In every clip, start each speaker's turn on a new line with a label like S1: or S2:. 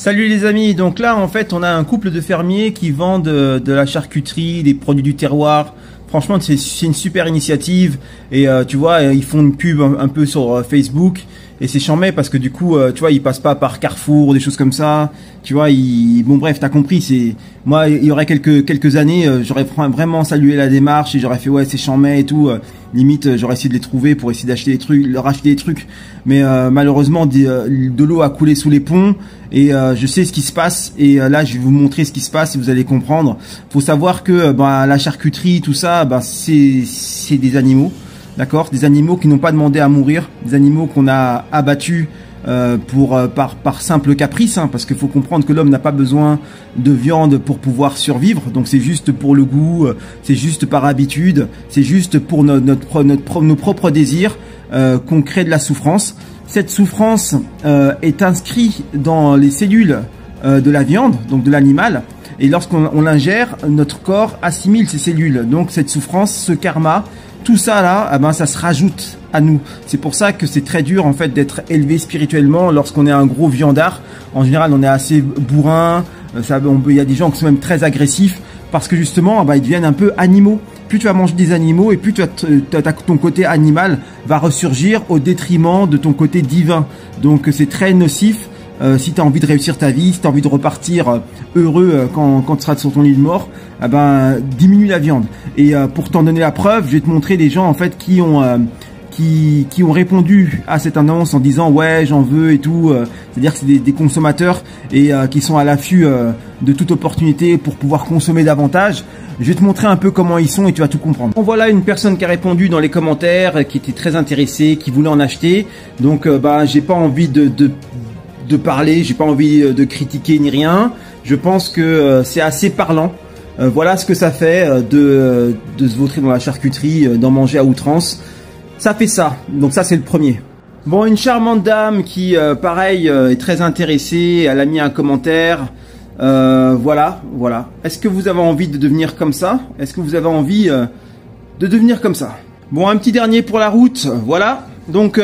S1: Salut les amis, donc là en fait on a un couple de fermiers qui vendent de la charcuterie, des produits du terroir. Franchement c'est une super initiative et tu vois ils font une pub un peu sur Facebook et c'est chambé parce que du coup tu vois ils passent pas par Carrefour ou des choses comme ça. Tu vois bon bref t'as compris, c'est moi il y aurait quelques années j'aurais vraiment salué la démarche et j'aurais fait ouais c'est chambé et tout, limite j'aurais essayé de les trouver pour essayer d'acheter des trucs, leur acheter des trucs, mais malheureusement de l'eau a coulé sous les ponts et je sais ce qui se passe et là je vais vous montrer ce qui se passe et vous allez comprendre. Faut savoir que la charcuterie tout ça c'est des animaux, d'accord, des animaux qui n'ont pas demandé à mourir, des animaux qu'on a abattus par simple caprice, hein, parce qu'il faut comprendre que l'homme n'a pas besoin de viande pour pouvoir survivre, donc c'est juste pour le goût, c'est juste par habitude, c'est juste pour nos propres désirs qu'on crée de la souffrance. Cette souffrance est inscrite dans les cellules de la viande, donc de l'animal, et lorsqu'on l'ingère, notre corps assimile ces cellules, donc cette souffrance, ce karma, tout ça là, ça se rajoute à nous. C'est pour ça que c'est très dur en fait d'être élevé spirituellement lorsqu'on est un gros viandard. En général, on est assez bourrin. Il y a des gens qui sont même très agressifs parce que justement, ils deviennent un peu animaux. Plus tu vas manger des animaux et plus ton côté animal va ressurgir au détriment de ton côté divin. Donc c'est très nocif. Si tu as envie de réussir ta vie, si tu as envie de repartir heureux quand tu seras sur ton lit de mort, diminue la viande. Et pour t'en donner la preuve, je vais te montrer des gens en fait qui ont répondu à cette annonce en disant ouais j'en veux et tout, c'est-à-dire que c'est des consommateurs et qui sont à l'affût de toute opportunité pour pouvoir consommer davantage. Je vais te montrer un peu comment ils sont et tu vas tout comprendre. Bon, voilà une personne qui a répondu dans les commentaires, qui était très intéressée, qui voulait en acheter. Donc j'ai pas envie de parler, j'ai pas envie de critiquer ni rien. Je pense que c'est assez parlant. Voilà ce que ça fait de se vautrer dans la charcuterie, d'en manger à outrance. Ça fait ça. Donc ça c'est le premier. Bon, une charmante dame qui pareil est très intéressée, elle a mis un commentaire. Voilà. Est-ce que vous avez envie de devenir comme ça? Est-ce que vous avez envie de devenir comme ça? Bon, un petit dernier pour la route. Voilà. Donc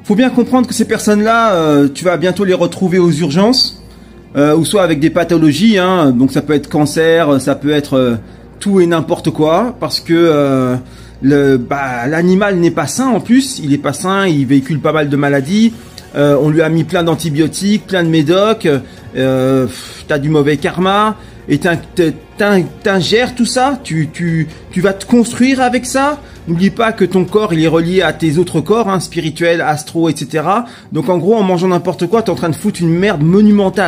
S1: faut bien comprendre que ces personnes-là, tu vas bientôt les retrouver aux urgences, ou soit avec des pathologies, hein. Donc ça peut être cancer, ça peut être tout et n'importe quoi, parce que l'animal n'est pas sain en plus, il est pas sain, il véhicule pas mal de maladies. On lui a mis plein d'antibiotiques, plein de médocs, t'as du mauvais karma, et t'ingères tout ça, tu vas te construire avec ça. N'oublie pas que ton corps il est relié à tes autres corps, hein, spirituels, astro, etc. Donc en gros en mangeant n'importe quoi, t'es en train de foutre une merde monumentale.